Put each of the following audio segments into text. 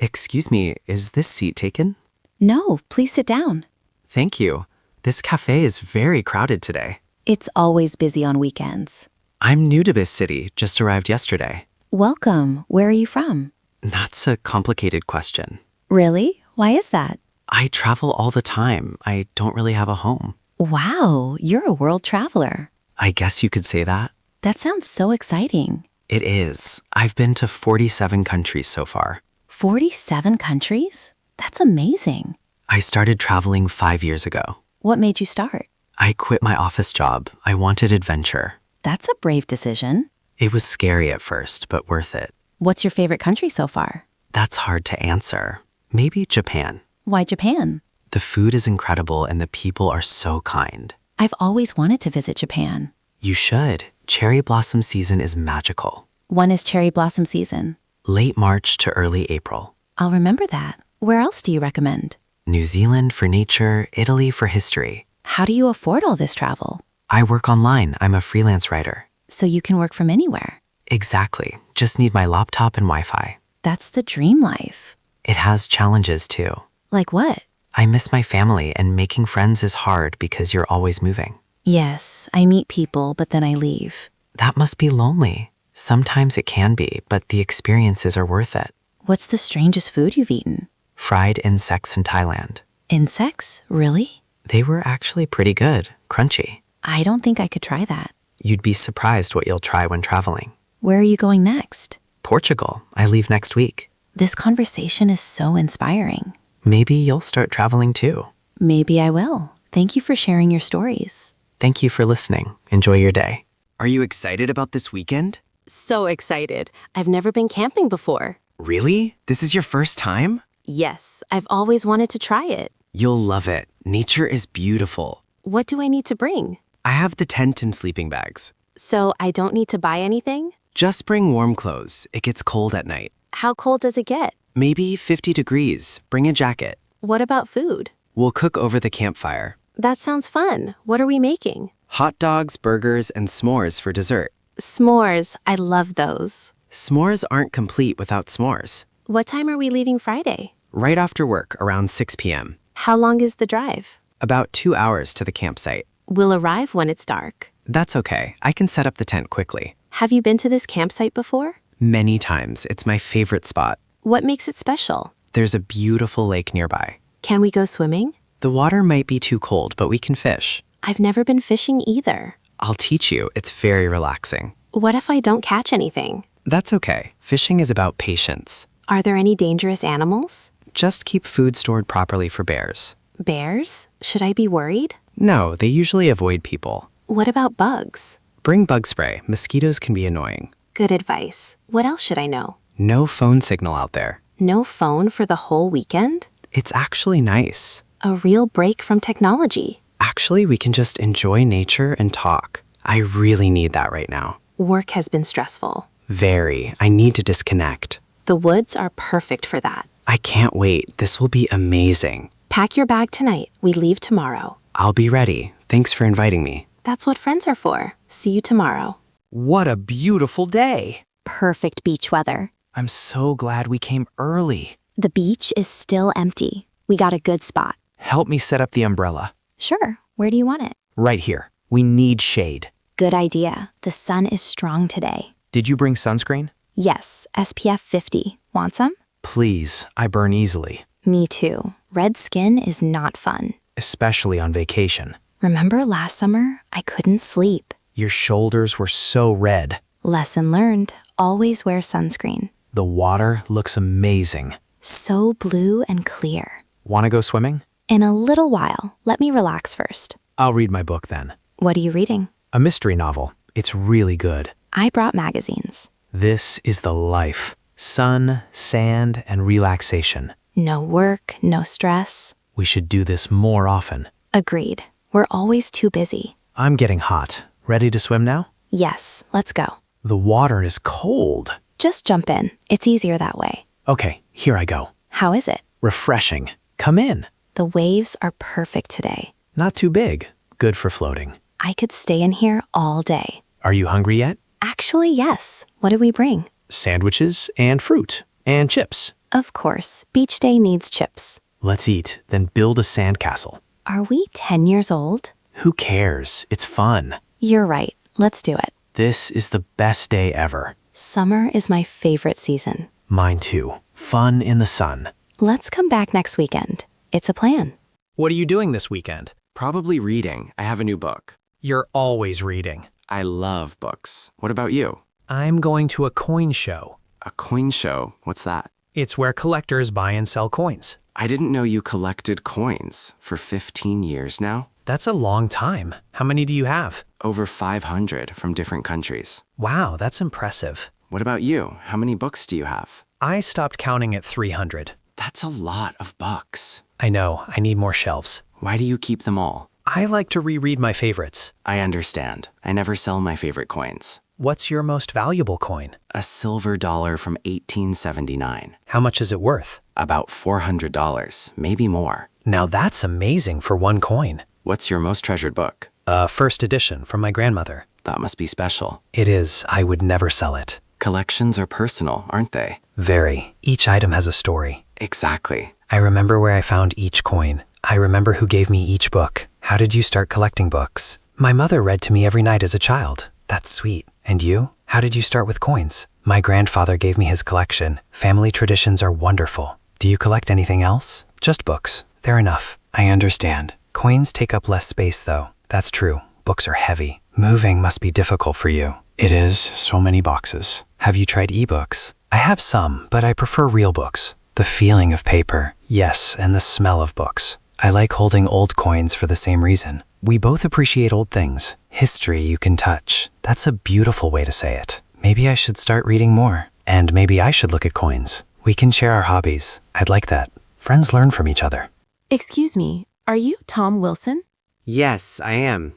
Excuse me, is this seat taken? No, please sit down. Thank you. This cafe is very crowded today. It's always busy on weekends. I'm new to this city, just arrived yesterday. Welcome. Where are you from? That's a complicated question. Really? Why is that? I travel all the time. I don't really have a home. Wow, you're a world traveler. I guess you could say that. That sounds so exciting. It is. I've been to 47 countries so far. 47 countries? That's amazing. I started traveling 5 years ago. What made you start? I quit my office job. I wanted adventure. That's a brave decision. It was scary at first, but worth it. What's your favorite country so far? That's hard to answer. Maybe Japan. Why Japan? The food is incredible and the people are so kind. I've always wanted to visit Japan. You should. Cherry blossom season is magical. When is cherry blossom season? Late March to early April. I'll remember that. Where else do you recommend? New Zealand for nature, Italy for history. How do you afford all this travel? I work online. I'm a freelance writer. So you can work from anywhere. Exactly. Just need my laptop and Wi-Fi. That's the dream life. It has challenges too. Like what? I miss my family and making friends is hard because you're always moving. Yes, I meet people, but then I leave. That must be lonely. Sometimes it can be, but the experiences are worth it. What's the strangest food you've eaten? Fried insects in Thailand. Insects? Really? They were actually pretty good, crunchy. I don't think I could try that. You'd be surprised what you'll try when traveling. Where are you going next? Portugal. I leave next week. This conversation is so inspiring. Maybe you'll start traveling too. Maybe I will. Thank you for sharing your stories. Thank you for listening. Enjoy your day. Are you excited about this weekend? So excited. I've never been camping before. Really? This is your first time? Yes, I've always wanted to try it. You'll love it. Nature is beautiful. What do I need to bring? I have the tent and sleeping bags. So I don't need to buy anything? Just bring warm clothes. It gets cold at night. How cold does it get? Maybe 50 degrees. Bring a jacket. What about food? We'll cook over the campfire. That sounds fun. What are we making? Hot dogs, burgers, and s'mores for dessert. S'mores. I love those. S'mores aren't complete without s'mores. What time are we leaving Friday? Right after work, around 6 p.m. How long is the drive? About 2 hours to the campsite. We'll arrive when it's dark. That's okay. I can set up the tent quickly. Have you been to this campsite before? Many times. It's my favorite spot. What makes it special? There's a beautiful lake nearby. Can we go swimming? The water might be too cold, but we can fish. I've never been fishing either. I'll teach you. It's very relaxing. What if I don't catch anything? That's okay. Fishing is about patience. Are there any dangerous animals? Just keep food stored properly for bears. Bears? Should I be worried? No, they usually avoid people. What about bugs? Bring bug spray. Mosquitoes can be annoying. Good advice. What else should I know? No phone signal out there. No phone for the whole weekend? It's actually nice. A real break from technology. Actually, we can just enjoy nature and talk. I really need that right now. Work has been stressful. Very. I need to disconnect. The woods are perfect for that. I can't wait. This will be amazing. Pack your bag tonight. We leave tomorrow. I'll be ready. Thanks for inviting me. That's what friends are for. See you tomorrow. What a beautiful day. Perfect beach weather. I'm so glad we came early. The beach is still empty. We got a good spot. Help me set up the umbrella. Sure. Where do you want it? Right here. We need shade. Good idea. The sun is strong today. Did you bring sunscreen? Yes, SPF 50. Want some? Please, I burn easily, Me too. Red skin is not fun. especially on vacation. Remember last summer? I couldn't sleep. Your shoulders were so red. Lesson learned. Always wear sunscreen. The water looks amazing. So blue and clear. Want to go swimming? In a little while. Let me relax first. I'll read my book then. What are you reading? A mystery novel. It's really good. I brought magazines. This is the life. Sun, sand, and relaxation. No work, no stress. We should do this more often. Agreed. We're always too busy. I'm getting hot. Ready to swim now? Yes, let's go. The water is cold. Just jump in. It's easier that way. Okay, here I go. How is it? Refreshing. Come in. The waves are perfect today. Not too big. Good for floating. I could stay in here all day. Are you hungry yet? Actually, yes. What did we bring? Sandwiches and fruit and chips. Of course, beach day needs chips. Let's eat, then build a sandcastle. Are we 10 years old? Who cares? It's fun. You're right. Let's do it. This is the best day ever. Summer is my favorite season. Mine too. Fun in the sun. Let's come back next weekend. It's a plan. What are you doing this weekend? Probably reading. I have a new book. You're always reading. I love books. What about you? I'm going to a coin show. A coin show? What's that? It's where collectors buy and sell coins. I didn't know you collected coins for 15 years now. That's a long time. How many do you have? Over 500 from different countries. Wow, that's impressive. What about you? How many books do you have? I stopped counting at 300. That's a lot of books. I know, I need more shelves. Why do you keep them all? I like to reread my favorites. I understand. I never sell my favorite coins. What's your most valuable coin? A silver dollar from 1879. How much is it worth? About $400, maybe more. Now that's amazing for one coin. What's your most treasured book? A first edition from my grandmother. That must be special. It is. I would never sell it. Collections are personal, aren't they? Very. Each item has a story. Exactly. I remember where I found each coin. I remember who gave me each book. How did you start collecting books? My mother read to me every night as a child. That's sweet. And you? How did you start with coins? My grandfather gave me his collection. Family traditions are wonderful. Do you collect anything else? Just books. They're enough. I understand. Coins take up less space though. That's true. Books are heavy. Moving must be difficult for you. It is. So many boxes. Have you tried ebooks? I have some, but I prefer real books. The feeling of paper. Yes, and the smell of books. I like holding old coins for the same reason. We both appreciate old things. History you can touch. That's a beautiful way to say it. Maybe I should start reading more. And maybe I should look at coins. We can share our hobbies. I'd like that. Friends learn from each other. Excuse me, are you Tom Wilson? Yes, I am.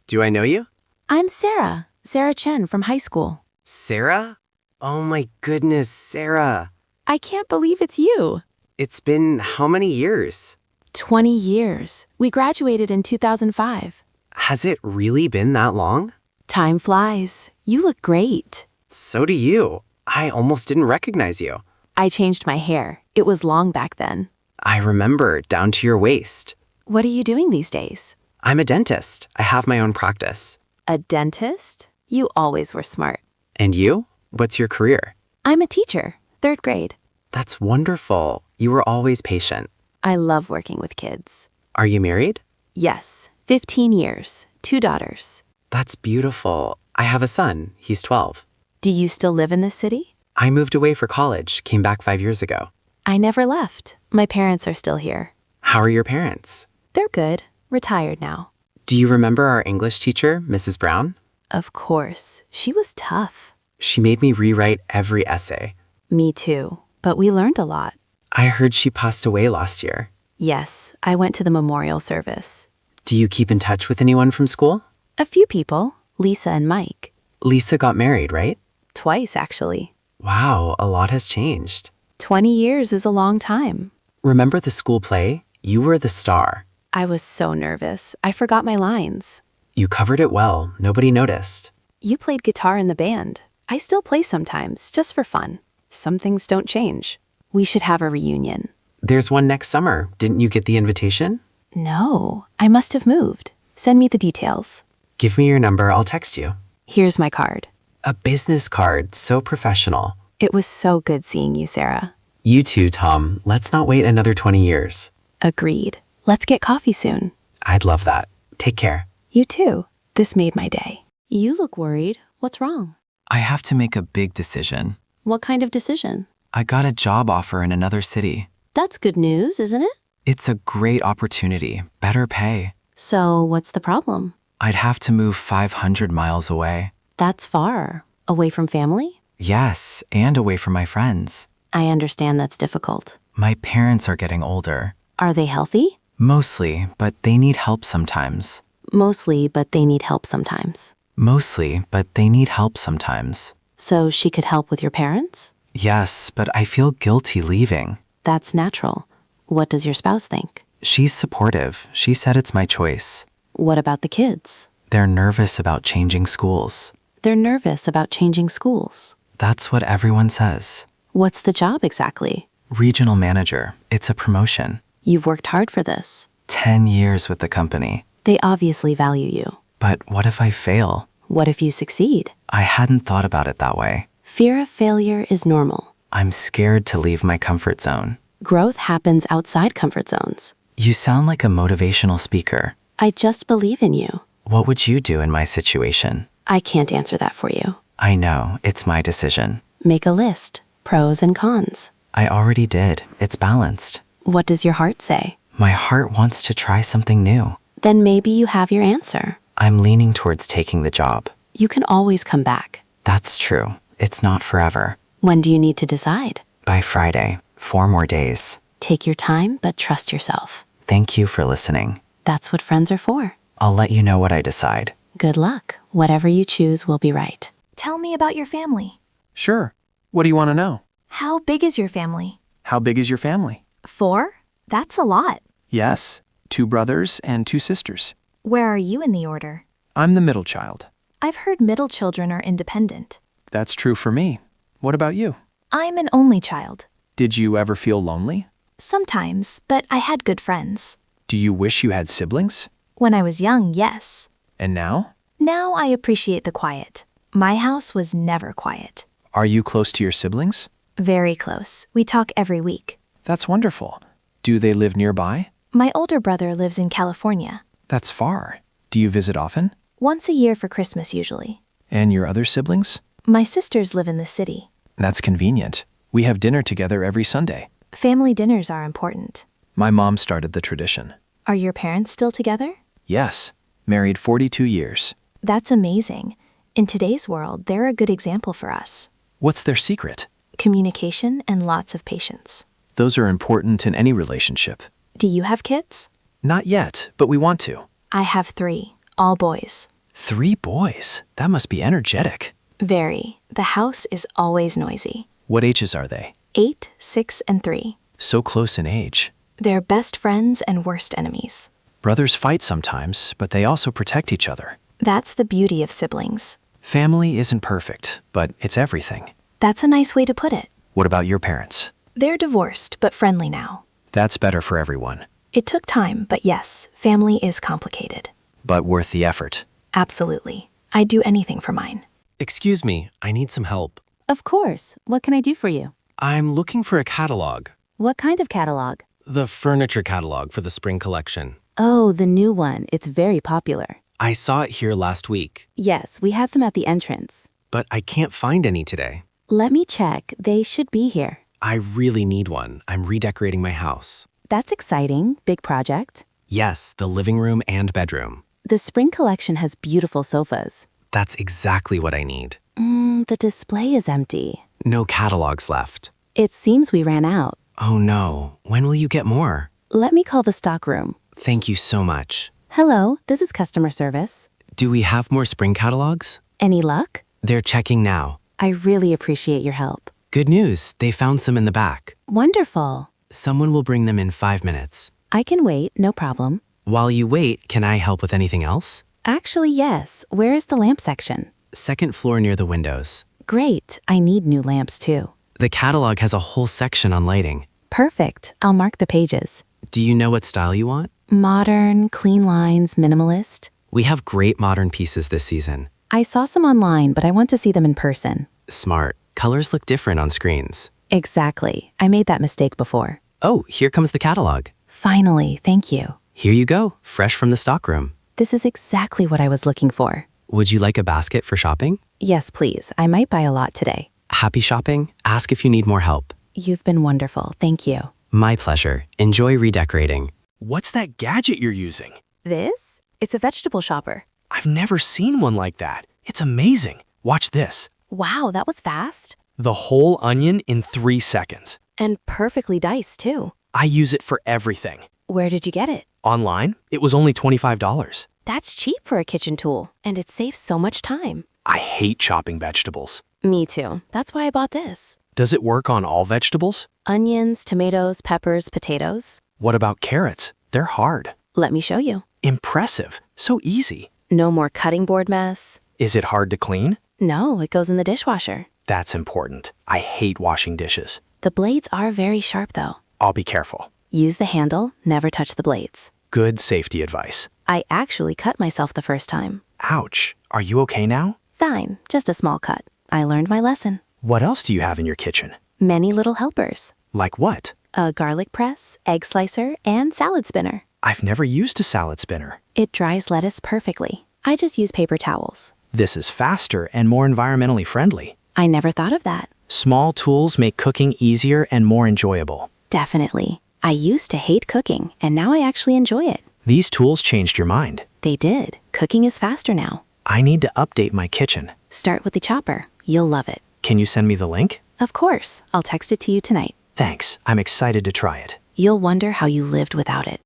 Do I know you? I'm Sarah Chen from high school. Sarah? Oh my goodness, Sarah. I can't believe it's you. It's been how many years? 20 years. We graduated in 2005. Has it really been that long? Time flies. You look great. So do you. I almost didn't recognize you. I changed my hair. It was long back then. I remember, down to your waist. What are you doing these days? I'm a dentist. I have my own practice. A dentist? You always were smart. And you? What's your career? I'm a teacher, 3rd grade. That's wonderful. You were always patient. I love working with kids. Are you married? Yes, 15 years, 2 daughters. That's beautiful. I have a son. He's 12. Do you still live in this city? I moved away for college, came back 5 years ago. I never left. My parents are still here. How are your parents? They're good, retired now. Do you remember our English teacher, Mrs. Brown? Of course, she was tough. She made me rewrite every essay. Me too, but we learned a lot. I heard she passed away last year. Yes, I went to the memorial service. Do you keep in touch with anyone from school? A few people, Lisa and Mike. Lisa got married, right? Twice, actually. Wow, a lot has changed. 20 years is a long time. Remember the school play? You were the star. I was so nervous. I forgot my lines. You covered it well. Nobody noticed. You played guitar in the band. I still play sometimes, just for fun. Some things don't change. We should have a reunion. There's one next summer. Didn't you get the invitation? No, I must have moved. Send me the details. Give me your number. I'll text you. Here's my card. A business card. So professional. It was so good seeing you, Sarah. You too, Tom. Let's not wait another 20 years. Agreed. Let's get coffee soon. I'd love that. Take care. You too. This made my day. You look worried. What's wrong? I have to make a big decision. What kind of decision? I got a job offer in another city. That's good news, isn't it? It's a great opportunity, better pay. So, what's the problem? I'd have to move 500 miles away. That's far. Away from family? Yes, and away from my friends. I understand that's difficult. My parents are getting older. Are they healthy? Mostly, but they need help sometimes. Mostly, but they need help sometimes. Mostly, but they need help sometimes. So she could help with your parents? Yes, but I feel guilty leaving. That's natural. What does your spouse think? She's supportive. She said it's my choice. What about the kids? They're nervous about changing schools. They're nervous about changing schools. That's what everyone says. What's the job exactly? Regional manager. It's a promotion. You've worked hard for this. 10 years with the company. They obviously value you. But what if I fail? What if you succeed? I hadn't thought about it that way. Fear of failure is normal. I'm scared to leave my comfort zone. Growth happens outside comfort zones. You sound like a motivational speaker. I just believe in you. What would you do in my situation? I can't answer that for you. I know, it's my decision. Make a list, pros and cons. I already did. It's balanced. What does your heart say? My heart wants to try something new. Then maybe you have your answer. I'm leaning towards taking the job. You can always come back. That's true. It's not forever. When do you need to decide? By Friday, 4 more days. Take your time, but trust yourself. Thank you for listening. That's what friends are for. I'll let you know what I decide. Good luck. Whatever you choose will be right. Tell me about your family. Sure. What do you want to know? How big is your family? How big is your family? 4? That's a lot. Yes, 2 brothers and 2 sisters. Where are you in the order? I'm the middle child. I've heard middle children are independent. That's true for me. What about you? I'm an only child. Did you ever feel lonely? Sometimes, but I had good friends. Do you wish you had siblings? When I was young, yes. And now? Now I appreciate the quiet. My house was never quiet. Are you close to your siblings? Very close. We talk every week. That's wonderful. Do they live nearby? My older brother lives in California. That's far. Do you visit often? Once a year for Christmas, usually. And your other siblings? My sisters live in the city. That's convenient. We have dinner together every Sunday. Family dinners are important. My mom started the tradition. Are your parents still together? Yes, married 42 years. That's amazing. In today's world, they're a good example for us. What's their secret? Communication and lots of patience. Those are important in any relationship. Do you have kids? Not yet, but we want to. I have 3, all boys. 3 boys? That must be energetic. Very. The house is always noisy. What ages are they? 8, 6, and 3. So close in age. They're best friends and worst enemies. Brothers fight sometimes, but they also protect each other. That's the beauty of siblings. Family isn't perfect, but it's everything. That's a nice way to put it. What about your parents? They're divorced, but friendly now. That's better for everyone. It took time, but yes, family is complicated. But worth the effort. Absolutely. I'd do anything for mine. Excuse me, I need some help. Of course. What can I do for you? I'm looking for a catalog. What kind of catalog? The furniture catalog for the spring collection. Oh, the new one. It's very popular. I saw it here last week, Yes, we had them at the entrance. but I can't find any today. Let me check. They should be here. I really need one. I'm redecorating my house. That's exciting. Big project. Yes, the living room and bedroom. The spring collection has beautiful sofas. That's exactly what I need. The display is empty. No catalogs left. It seems we ran out. Oh no, when will you get more? Let me call the stock room. Thank you so much. Hello, this is customer service. Do we have more spring catalogs? Any luck? They're checking now. I really appreciate your help. Good news, they found some in the back. Wonderful. Someone will bring them in 5 minutes. I can wait, no problem. While you wait, can I help with anything else? Actually, yes. Where is the lamp section? 2nd floor near the windows. Great. I need new lamps too. The catalog has a whole section on lighting. Perfect. I'll mark the pages. Do you know what style you want? Modern, clean lines, minimalist. We have great modern pieces this season. I saw some online, but I want to see them in person. Smart. Colors look different on screens. Exactly. I made that mistake before. Oh, here comes the catalog. Finally, thank you. Here you go, fresh from the stockroom. This is exactly what I was looking for. Would you like a basket for shopping? Yes, please. I might buy a lot today. Happy shopping. Ask if you need more help. You've been wonderful. Thank you. My pleasure. Enjoy redecorating. What's that gadget you're using? This? It's a vegetable shopper. I've never seen one like that. It's amazing. Watch this. Wow, that was fast. The whole onion in 3 seconds. And perfectly diced, too. I use it for everything. Where did you get it? Online, it was only $25. That's cheap for a kitchen tool, and it saves so much time. I hate chopping vegetables. Me too. That's why I bought this. Does it work on all vegetables? Onions, tomatoes, peppers, potatoes. What about carrots? They're hard. Let me show you. Impressive. So easy. No more cutting board mess. Is it hard to clean? No, it goes in the dishwasher. That's important. I hate washing dishes. The blades are very sharp, though. I'll be careful. Use the handle, never touch the blades. Good safety advice. I actually cut myself the first time. Ouch. Are you okay now? Fine, just a small cut. I learned my lesson. What else do you have in your kitchen? Many little helpers. Like what? A garlic press, egg slicer, and salad spinner. I've never used a salad spinner. It dries lettuce perfectly. I just use paper towels. This is faster and more environmentally friendly. I never thought of that. Small tools make cooking easier and more enjoyable. Definitely. I used to hate cooking, and now I actually enjoy it. These tools changed your mind. They did. Cooking is faster now. I need to update my kitchen. Start with the chopper. You'll love it. Can you send me the link? Of course. I'll text it to you tonight. Thanks. I'm excited to try it. You'll wonder how you lived without it.